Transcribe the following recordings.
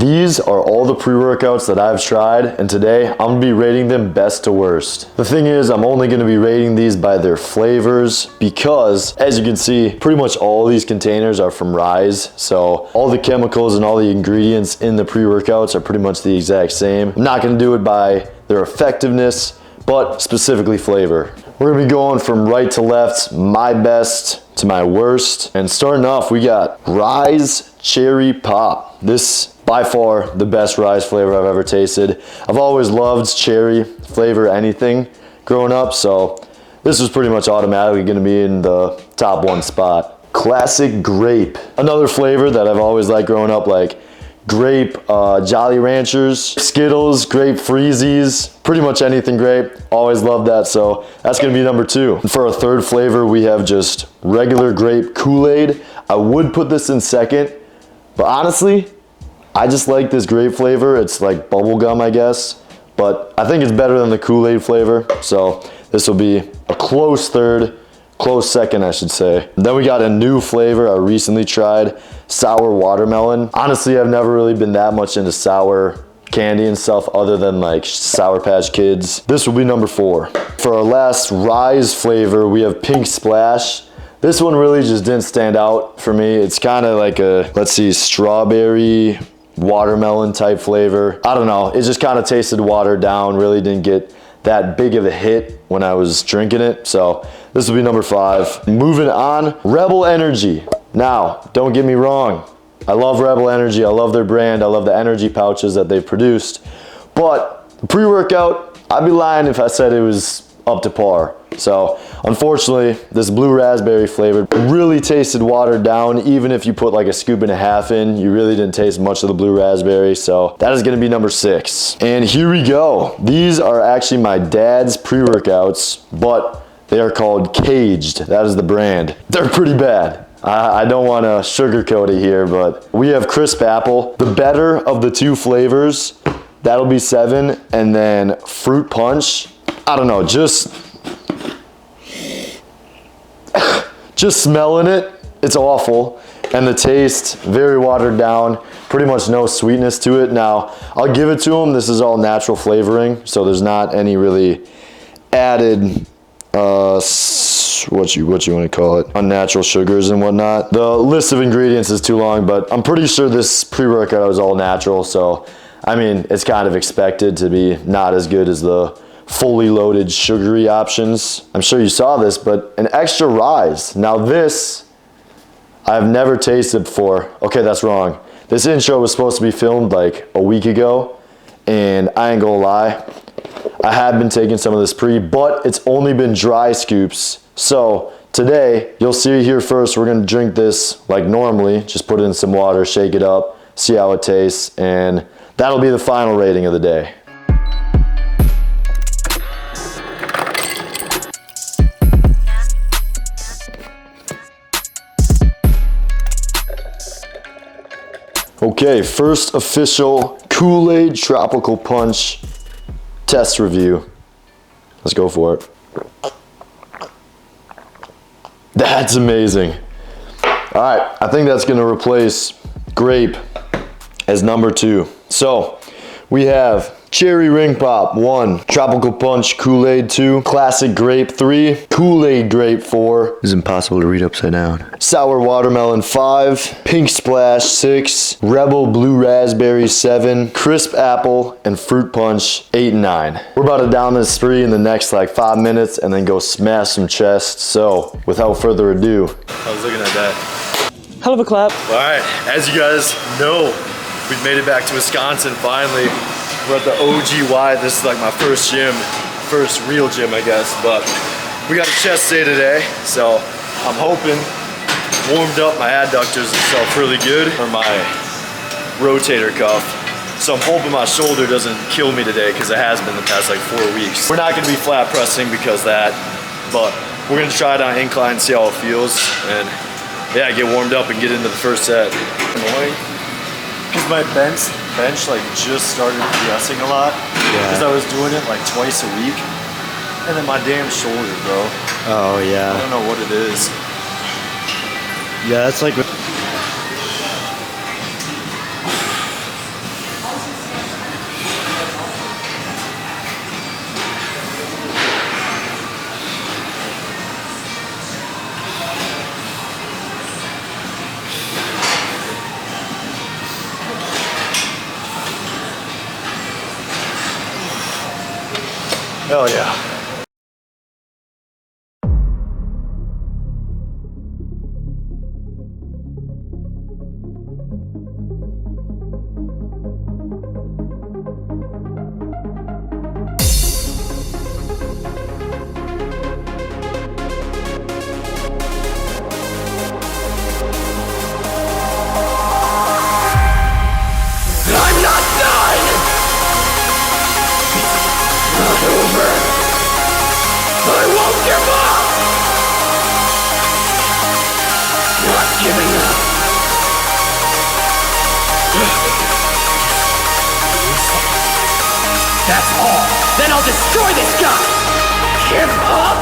These are all the pre-workouts that I've tried, and today I'm gonna be rating them best to worst. The thing is, I'm only gonna be rating these by their flavors because, as you can see, pretty much all these containers are from Rise, so all the chemicals and all the ingredients in the pre-workouts are pretty much the exact same. I'm not gonna do it by their effectiveness, but specifically flavor. We're gonna be going from right to left, my best to my worst. And starting off, we got Rise Cherry Pop. This, by far, the best Rise flavor I've ever tasted. I've always loved cherry flavor anything growing up, so this was pretty much automatically gonna be in the top one spot. Classic Grape. Another flavor that I've always liked growing up, like grape, Jolly Ranchers, Skittles, grape Freezies, pretty much anything grape. Always loved that, so that's gonna be number 2. And for our third flavor, we have just regular grape Kool-Aid. I would put this in second, but honestly, I just like this grape flavor. It's like bubble gum, I guess, but I think it's better than the Kool-Aid flavor, so this will be a close third. Close second, I should say. Then we got a new flavor I recently tried, sour watermelon. Honestly, I've never really been that much into sour candy and stuff other than like Sour Patch Kids. This will be number 4. For our last Rise flavor, we have Pink Splash. This one really just didn't stand out for me. It's kind of like a, let's see, strawberry watermelon type flavor. I don't know, it just kind of tasted watered down, really didn't get that big of a hit when I was drinking it, so this will be number 5. Moving on, Rebel Energy. Now, don't get me wrong, I love Rebel Energy, I love their brand, I love the energy pouches that they've produced, but the pre-workout, I'd be lying if I said it was up to par. So unfortunately, this blue raspberry flavor really tasted watered down. Even if you put like a scoop and a half in, you really didn't taste much of the blue raspberry. So that is gonna be number 6. And here we go. These are actually my dad's pre-workouts, but they are called Caged. That is the brand. They're pretty bad. I don't want to sugarcoat it here, but we have Crisp Apple, the better of the 2 flavors. That'll be 7. And then Fruit Punch. I don't know, just smelling it, it's awful. And the taste, very watered down, pretty much no sweetness to it. Now, I'll give it to them, this is all natural flavoring, so there's not any really added, what you want to call it, unnatural sugars and whatnot. The list of ingredients is too long, but I'm pretty sure this pre-workout is all natural, so I mean, it's kind of expected to be not as good as the fully loaded sugary options. I'm sure you saw this, but an extra Rise. Now this, I've never tasted before. Okay, that's wrong. This intro was supposed to be filmed like a week ago, and I ain't gonna lie, I have been taking some of this pre, but it's only been dry scoops. So today, you'll see it here first. We're gonna drink this like normally, just put it in some water, shake it up, see how it tastes, and that'll be the final rating of the day. Okay, first official Kool-Aid Tropical Punch test review. Let's go for it. That's amazing. All right, I think that's gonna replace grape as number 2. So we have Cherry Ring Pop 1, Tropical Punch Kool-Aid 2, Classic Grape 3, Kool-Aid Grape 4. It's impossible to read upside down. Sour Watermelon 5, Pink Splash 6, Rebel Blue Raspberry 7, Crisp Apple, and Fruit Punch 8 and 9. We're about to down this 3 in the next like 5 minutes and then go smash some chests. So without further ado. I was looking at that. Hell of a clap. All right, as you guys know, we've made it back to Wisconsin finally. We're at the OGY. This is like my first gym, first real gym, I guess. But we got a chest day today, so I'm hoping warmed up my adductors and stuff really good, or my rotator cuff. So I'm hoping my shoulder doesn't kill me today, because it has been the past like 4 weeks. We're not gonna be flat pressing because of that, but we're gonna try it on incline, see how it feels, and yeah, get warmed up and get into the first set. Annoying, because my bench like just started progressing a lot, because I was doing it like twice a week, and then my damn shoulder, bro. Oh yeah. I don't know what it is. Yeah, that's like. Hell yeah. That's all. Then I'll destroy this guy. Give up?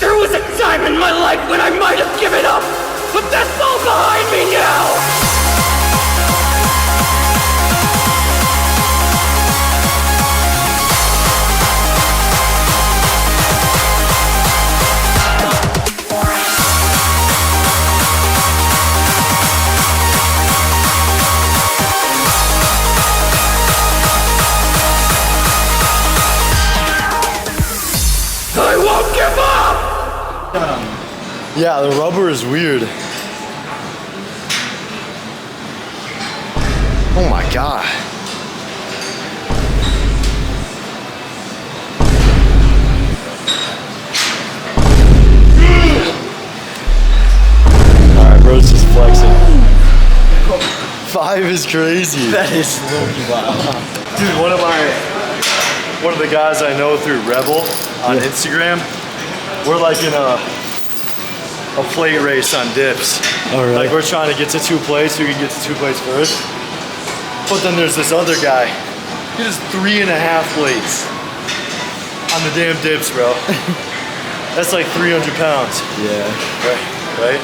There was a time in my life when I might have given up, but that's all behind me now. I won't give up! Yeah, the rubber is weird. Oh my god. Alright, bro's just flexing. 5 is crazy. That is low-key wild. Dude, one of the guys I know through Rebel on Instagram, we're like in a plate race on dips. Oh, really? Like we're trying to get to 2 plates, who can get to 2 plates first. But then there's this other guy, he does 3.5 plates on the damn dips, bro. That's like 300 pounds. Yeah. Right?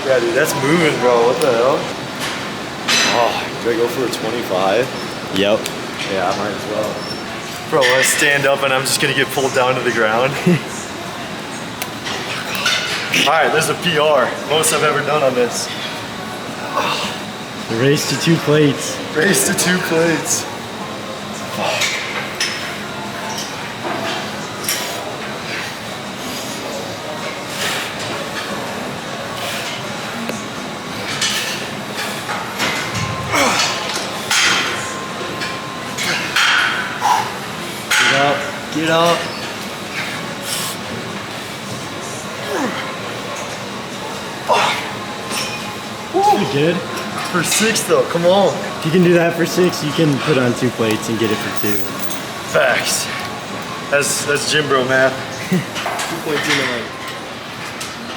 Yeah, dude, that's moving, bro. What the hell? Oh, do I go for a 25? Yep. Yeah, I might as well. Bro, I stand up and I'm just gonna get pulled down to the ground. Alright, this is a PR. Most I've ever done on this. The race to 2 plates. Race to 2 plates. Get up. Pretty good. For 6 though, come on. If you can do that for 6, you can put on 2 plates and get it for 2. Facts. That's gym bro math. 2 plates in the night.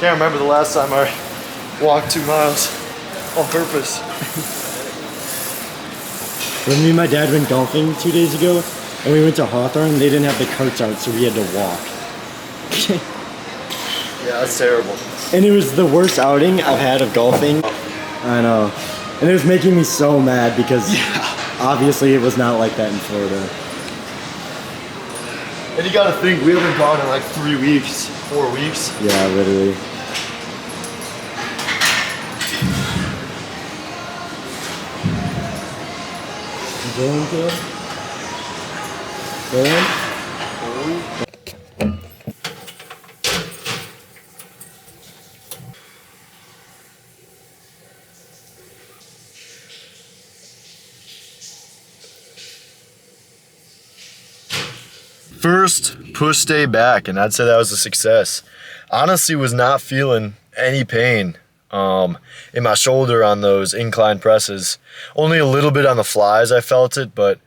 Can't remember the last time I walked 2 miles on purpose. When me and my dad went golfing 2 days ago, and we went to Hawthorne, they didn't have the carts out, so we had to walk. Yeah, that's terrible. And it was the worst outing I've had of golfing. I know. And it was making me so mad because obviously it was not like that in Florida. And you gotta think, we haven't gone in like 3 weeks, 4 weeks. Yeah, literally. Going good? Going? First push day back, and I'd say that was a success. Honestly, was not feeling any pain in my shoulder on those incline presses. Only a little bit on the flies I felt it, but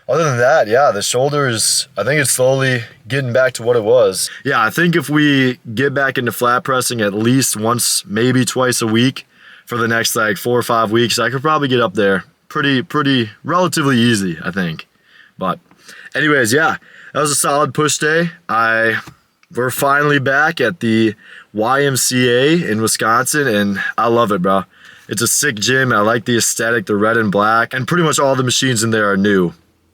other than that, yeah, the shoulder is, I think it's slowly getting back to what it was. Yeah, I think if we get back into flat pressing at least once, maybe twice a week for the next like 4 or 5 weeks, I could probably get up there pretty relatively easy, I think. But anyways, yeah, that was a solid push day. We're finally back at the YMCA in Wisconsin, and I love it, bro. It's a sick gym. I like the aesthetic, the red and black, and pretty much all the machines in there are new,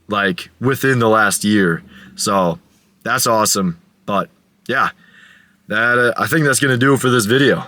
like within the last year. So that's awesome. But yeah, I think that's gonna do it for this video.